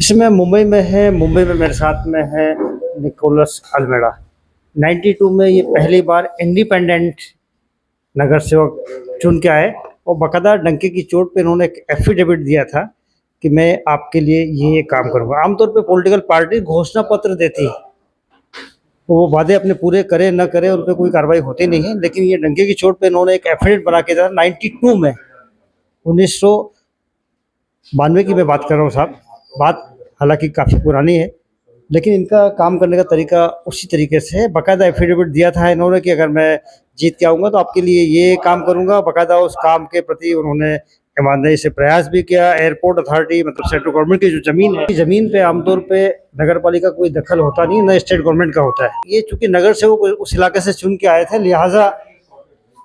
इसमें मुंबई में है। मुंबई में मेरे साथ में है निकोलस अल्मेडा। 92 में ये पहली बार इंडिपेंडेंट नगर सेवक चुन के आए और बाकायदा डंके की चोट पे इन्होंने एक एफिडेविट दिया था कि मैं आपके लिए ये काम करूँगा। आमतौर पे पॉलिटिकल पार्टी घोषणा पत्र देती है, तो वो वादे अपने पूरे करे न करे उन पर कोई कार्रवाई होती नहीं है, लेकिन ये डंके की चोट पे इन्होंने एक एफिडेविट बना के दिया 92 में। 1992 की मैं बात कर रहा हूँ साहब। बात हालांकि काफ़ी पुरानी है, लेकिन इनका काम करने का तरीका उसी तरीके से है। बाकायदा एफिडेविट दिया था इन्होंने कि अगर मैं जीत के आऊँगा तो आपके लिए ये काम करूँगा। बाकायदा उस काम के प्रति उन्होंने ईमानदारी से प्रयास भी किया। एयरपोर्ट अथॉरिटी मतलब सेंट्रल गवर्नमेंट की जो ज़मीन है, ज़मीन पे आमतौर पे नगर पालिका कोई दखल होता नहीं, न स्टेट गवर्नमेंट का होता है। ये चूँकि नगर सेवक उस इलाके से चुन के आए थे, लिहाजा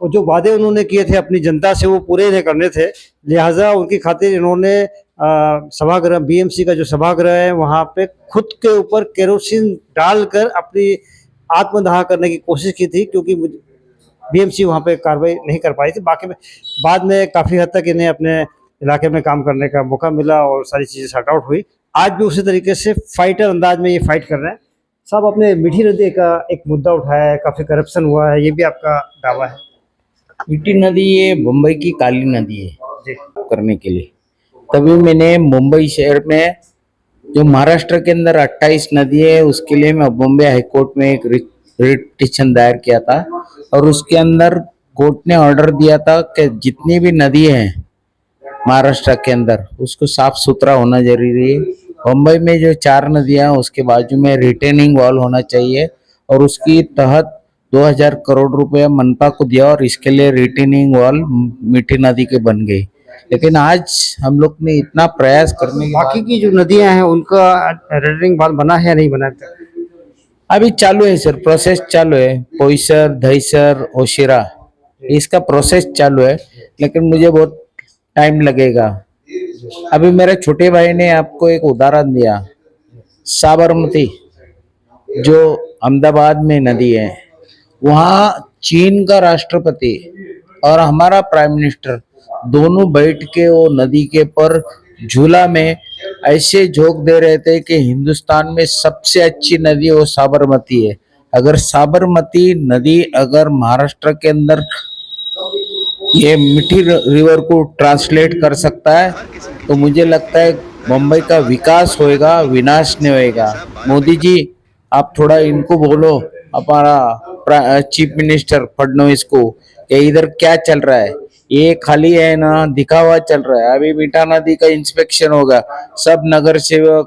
वो जो वादे उन्होंने किए थे अपनी जनता से वो पूरे नहीं करने थे। लिहाजा उनकी खातिर इन्होंने सभागृह, बीएमसी का जो सभागृह है वहाँ पे खुद के ऊपर केरोसिन डालकर अपनी आत्मदाह करने की कोशिश की थी, क्योंकि बीएमसी वहाँ पे कार्रवाई नहीं कर पाई थी। बाकी में बाद में काफ़ी हद तक इन्हें अपने इलाके में काम करने का मौका मिला और सारी चीज़ें सॉर्ट आउट हुई। आज भी उसी तरीके से फाइटर अंदाज में ये फाइट कर रहे हैं। साहब आपने मीठी नदी का एक मुद्दा उठाया है, काफ़ी करप्शन हुआ है, ये भी आपका दावा है? मीठी नदी ये मुंबई की काली नदी है जी करने के लिए। तभी मैंने मुंबई शहर में जो महाराष्ट्र के अंदर 28 नदी है उसके लिए मैं बॉम्बे हाई कोर्ट में एक रिट पिटीशन दायर किया था और उसके अंदर कोर्ट ने ऑर्डर दिया था कि जितनी भी नदी है महाराष्ट्र के अंदर उसको साफ सुथरा होना जरूरी है। मुंबई में जो 4 नदियां हैं उसके बाजू में रिटेनिंग वॉल होना चाहिए और उसकी तहत 2000 करोड़ रुपए मनपा को दिया और इसके लिए रिटेनिंग वॉल मीठी नदी के बन गई। लेकिन आज हम लोग ने इतना प्रयास करने के बाकी बाद की जो नदियां हैं उनका रिटर्निंग बाल बना है या नहीं बना है? अभी चालू है सर, प्रोसेस चालू है। पोईसर, दहिसर, ओशिरा इसका प्रोसेस चालू है, लेकिन मुझे बहुत टाइम लगेगा। अभी मेरे छोटे भाई ने आपको एक उदाहरण दिया, साबरमती जो अहमदाबाद में नदी है, वहाँ चीन का राष्ट्रपति और हमारा प्राइम मिनिस्टर दोनों बैठ के वो नदी के पर झूला में ऐसे जोक दे रहे थे कि हिंदुस्तान में सबसे अच्छी नदी वो साबरमती है। अगर साबरमती नदी अगर महाराष्ट्र के अंदर ये मीठी रिवर को ट्रांसलेट कर सकता है तो मुझे लगता है मुंबई का विकास होएगा, विनाश नहीं होएगा। मोदी जी आप थोड़ा इनको बोलो, हमारा चीफ मिनिस्टर फडणवीस को, कि इधर क्या चल रहा है, ये खाली है ना दिखावा चल रहा है। अभी मीठा नदी का इंस्पेक्शन होगा, सब नगर सेवक,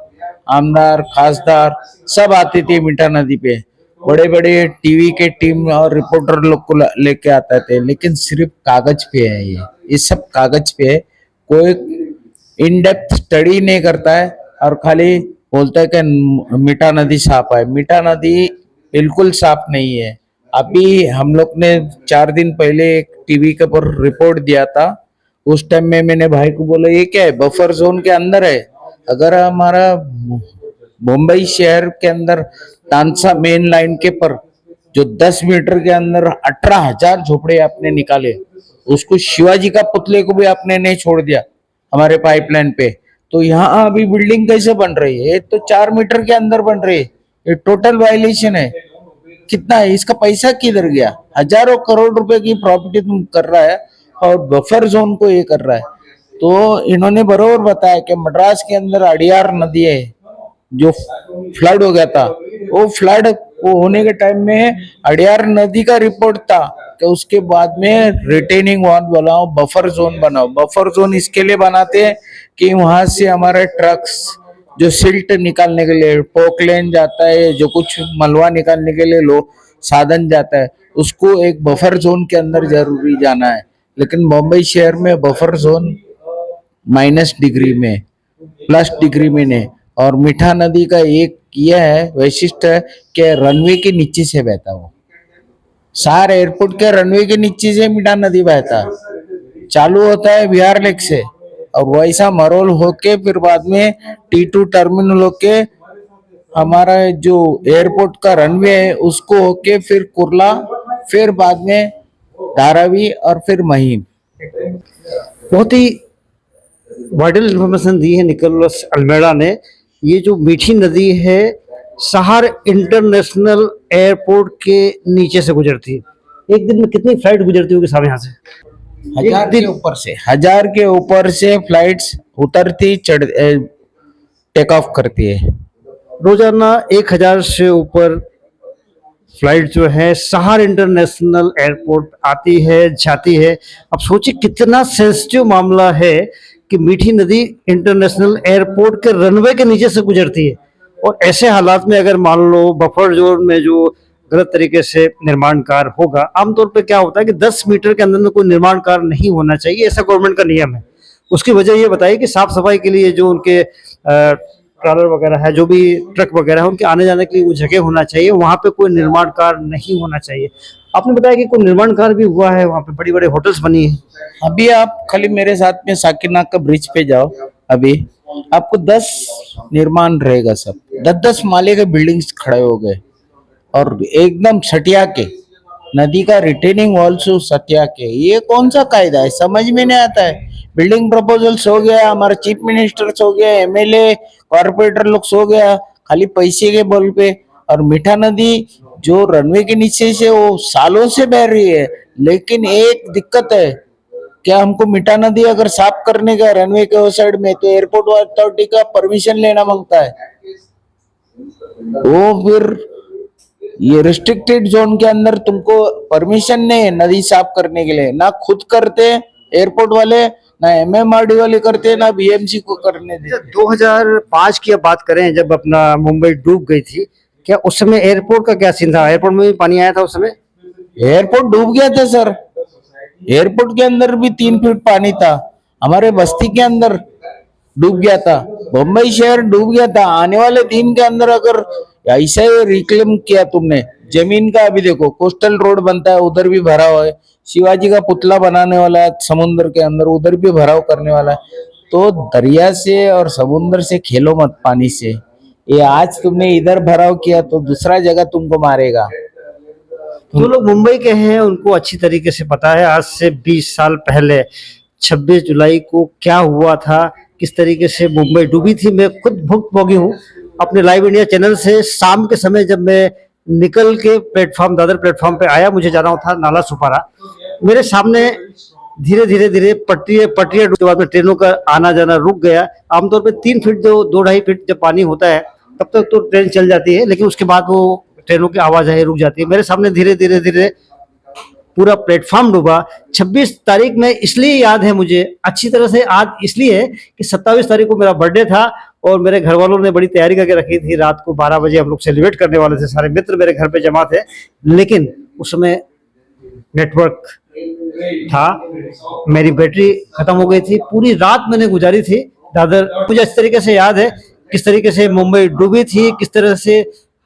आमदार, खासदार सब आते थे मीठा नदी पे, बड़े बड़े टीवी के टीम और रिपोर्टर लोग को लेके आते थे, लेकिन सिर्फ कागज पे है। ये सब कागज पे है, कोई इन डेप्थ स्टडी नहीं करता है और खाली बोलता है कि मीठा नदी साफ है। मीठा नदी बिल्कुल साफ नहीं है। अभी हम लोग ने 4 दिन पहले एक टीवी के ऊपर रिपोर्ट दिया था, उस टाइम में मैंने भाई को बोला ये क्या है, बफर जोन के अंदर है। अगर हमारा मुंबई शहर के अंदर तानसा मेन लाइन के पर जो 10 मीटर के अंदर 18,000 झोपड़े आपने निकाले, उसको शिवाजी का पुतले को भी आपने नहीं छोड़ दिया हमारे पाइपलाइन पे, तो यहाँ अभी बिल्डिंग कैसे बन रही है? ये तो 4 मीटर के अंदर बन रही है, ये टोटल वायलेशन है। कितना है इसका पैसा किधर गया? हजारों करोड़ रुपए की प्रॉपर्टी तुम कर रहा है और बफर जोन को ये कर रहा है। तो इन्होंने बरोबर बताया कि मद्रास के अंदर अडियार नदी है, जो फ्लड हो गया था, वो फ्लड होने के टाइम में अडियार नदी का रिपोर्ट था कि उसके बाद में रिटेनिंग वॉल बनाओ, बफर जोन बनाओ। बफर जोन इसके लिए बनाते हैं कि वहां से हमारे ट्रक्स जो सिल्ट निकालने के लिए पोकलेन जाता है, जो कुछ मलबा निकालने के लिए लो साधन जाता है, उसको एक बफर जोन के अंदर जरूरी जाना है। लेकिन मुंबई शहर में बफर जोन -डिग्री में, +डिग्री में नहीं। और मीठा नदी का एक यह है वैशिष्ट है कि रनवे के नीचे से बहता, वो सार एयरपोर्ट के रनवे के नीचे से मीठा नदी बहता, चालू होता है बिहार लेक से और वैसा मरोल होके फिर बाद में T2 टर्मिनल होके हमारा जो एयरपोर्ट का रनवे है उसको होके फिर कुर्ला, फिर बाद में धारावी और फिर महिम। बहुत ही वाइटल इन्फॉर्मेशन दी है निकोलस अल्मेडा ने ये जो मीठी नदी है सहार इंटरनेशनल एयरपोर्ट के नीचे से गुजरती है। एक दिन में कितनी फ्लाइट गुजरती होगी साहब यहाँ से? हजार के ऊपर से, 1000 के ऊपर से फ्लाइट्स उतरती चढ़ टेक ऑफ करती है। रोजाना 1000 से ऊपर फ्लाइट जो है सहार इंटरनेशनल एयरपोर्ट आती है जाती है। अब सोचिए कितना सेंसिटिव मामला है कि मीठी नदी इंटरनेशनल एयरपोर्ट के रनवे के नीचे से गुजरती है, और ऐसे हालात में अगर मान लो बफर जोन में जो गलत तरीके से निर्माण कार्य होगा, आमतौर पे क्या होता है कि 10 मीटर के अंदर में कोई निर्माण कार्य नहीं होना चाहिए, ऐसा गवर्नमेंट का नियम है। उसकी वजह ये बताइए कि साफ सफाई के लिए जो उनके ट्रॉलर वगैरह है, जो भी ट्रक वगैरह है, उनके आने जाने के लिए वो जगह होना चाहिए, वहां पे कोई निर्माण कार्य नहीं होना चाहिए। आपने बताया कि कोई निर्माण कार्य भी हुआ है, वहां पे बड़ी बड़ी होटल्स बनी है। अभी आप खाली मेरे साथ में साकिरनाग का ब्रिज पे जाओ, अभी आपको 10 निर्माण रहेगा, सब 10-10 माले के बिल्डिंग्स खड़े हो गए, और एकदम सटिया के नदी का रिटेनिंग वॉल से सटिया के। ये कौन सा कायदा है, समझ में नहीं आता है। बिल्डिंग प्रपोजल्स हो गया, हमारा चीफ मिनिस्टर्स हो गया, एमएलए कॉर्पोरेटर लोग सो गया खाली पैसे के बल पे। और मीठा नदी जो रनवे के नीचे से वो सालों से बह रही है, लेकिन एक दिक्कत है, क्या हमको मीठा नदी अगर साफ करने का रनवे के उस साइड में, तो एयरपोर्ट अथॉरिटी का परमिशन लेना मांगता है। वो फिर ये रिस्ट्रिक्टेड जोन के अंदर तुमको परमिशन नहीं है नदी साफ करने के लिए, ना खुद करते एयरपोर्ट वाले, ना एमएमआरडी वाले करते, ना बीएमसी को करने देते। 2005 की अब बात करें, जब अपना मुंबई डूब गई थी, क्या उस समय एयरपोर्ट का क्या सीन था? एयरपोर्ट में भी पानी आया था उस समय? एयरपोर्ट डूब गया था सर, एयरपोर्ट के अंदर भी 3 फीट पानी था, हमारे बस्ती के अंदर डूब गया था, बम्बई शहर डूब गया था। आने वाले दिन के अंदर अगर ऐसा ही रिक्लेम किया तुमने जमीन का, अभी देखो कोस्टल रोड बनता है, उधर भी भराव है, शिवाजी का पुतला बनाने वाला है समुद्र के अंदर, उधर भी भराव करने वाला है। तो दरिया से और समुद्र से खेलो मत, पानी से। ये आज तुमने इधर भराव किया तो दूसरा जगह तुमको मारेगा। जो लोग मुंबई के हैं उनको अच्छी तरीके से पता है, आज से 20 साल पहले 26 जुलाई को क्या हुआ था, किस तरीके से मुंबई डूबी थी। मैं खुद भुक्तभोगी हूँ अपने लाइव इंडिया चैनल से। शाम के समय जब मैं निकल के प्लेटफॉर्म, दादर प्लेटफॉर्म पे आया, मुझे जाना था नाला सुपारा, मेरे सामने धीरे धीरे धीरे पटरियां के बाद में ट्रेनों का आना जाना रुक गया। आमतौर पे 3 फीट, 2-2.5 फीट जब पानी होता है तब तक तो ट्रेन चल जाती है, लेकिन उसके बाद वो ट्रेनों की आवाजाही रुक जाती है। मेरे सामने धीरे धीरे धीरे पूरा प्लेटफॉर्म डूबा। 26 तारीख में इसलिए याद है मुझे अच्छी तरह से, आज इसलिए कि 27 तारीख को मेरा बर्थडे था, और मेरे घर वालों ने बड़ी तैयारी करके रखी थी। रात को 12 बजे हम लोग सेलिब्रेट करने वाले थे, सारे मित्र मेरे घर पे जमा थे, लेकिन उस समय नेटवर्क था, मेरी बैटरी खत्म हो गई थी। पूरी रात मैंने गुजारी थी दादर। मुझे इस तरीके से याद है किस तरीके से मुंबई डूबी थी, किस तरह से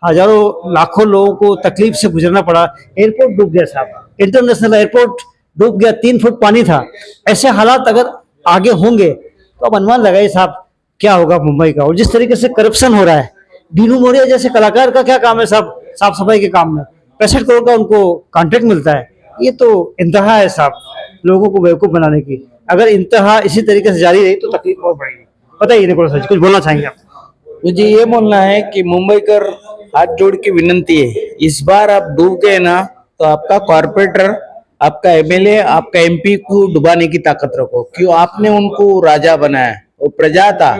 हजारों लाखों लोगों को तकलीफ से गुजरना पड़ा। एयरपोर्ट डूब गया साहब, इंटरनेशनल एयरपोर्ट डूब गया, 3 फुट पानी था। ऐसे हालात अगर आगे होंगे तो अब अनुमान लगाइए साहब क्या होगा मुंबई का। और जिस तरीके से करप्शन हो रहा है, दीनू मौर्य जैसे कलाकार का क्या काम है साहब साफ सफाई के काम में? 65 करोड़ का उनको कॉन्ट्रैक्ट मिलता है। ये तो इंतहा है साहब लोगों को बेवकूफ बनाने की। अगर इंतहा इसी तरीके से जारी रही तो तकलीफ और बढ़ेगी। पता ही निकोलस जी, कुछ बोलना चाहेंगे आप? मुझे ये बोलना है कि मुंबई कर हाथ जोड़ के विनंती है, इस बार आप डूब गए ना तो आपका कॉर्पोरेटर, आपका एमएलए, आपका एमपी को डुबाने की ताकत रखो। क्यों? आपने उनको राजा बनाया, वो प्रजा था,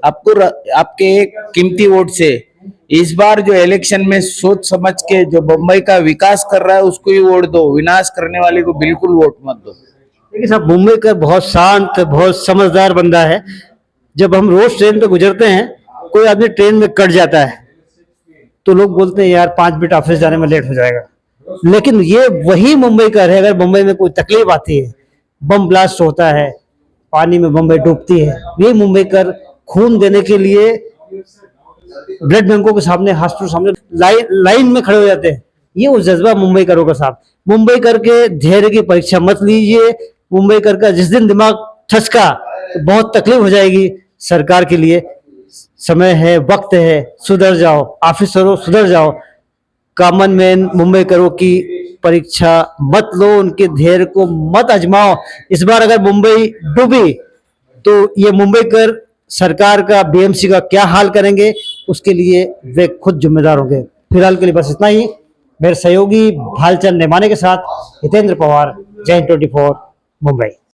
आपको आपके एक कीमती वोट से इस बार जो इलेक्शन में सोच समझ के जो मुंबई का विकास कर रहा है उसको ही वोट दो, विनाश करने वाले को बिल्कुल वोट मत दो। देखिए साहब, मुंबई का बहुत शांत, बहुत समझदार बंदा है। जब हम रोज ट्रेन पे गुजरते हैं, कोई आदमी ट्रेन में कट जाता है तो लोग बोलते हैं यार 5 मिनट ऑफिस जाने में लेट हो जाएगा, लेकिन ये वही मुंबई का है। अगर मुंबई में कोई तकलीफ आती है, बम ब्लास्ट होता है, पानी में मुंबई डूबती है, ये मुंबई कर खून देने के लिए ब्लड बैंकों के सामने, हॉस्पिटल सामने लाइन में खड़े हो जाते हैं। ये वो जज्बा मुंबई करों का साहब। मुंबई कर के धैर्य की परीक्षा मत लीजिए। मुंबई कर का जिस दिन दिमाग ठसका तो बहुत तकलीफ हो जाएगी सरकार के लिए। समय है, वक्त है, सुधर जाओ ऑफिसरों, सुधर जाओ। कॉमन मैन मुंबई करों की परीक्षा मत लो, उनके धैर्य को मत आजमाओ। इस बार अगर मुंबई डूबी तो ये मुंबई कर सरकार का बीएमसी का क्या हाल करेंगे उसके लिए वे खुद जिम्मेदार होंगे। फिलहाल के लिए बस इतना ही। मेरे सहयोगी भालचंद नेमाने के साथ हितेंद्र पवार, जैन 24 मुंबई।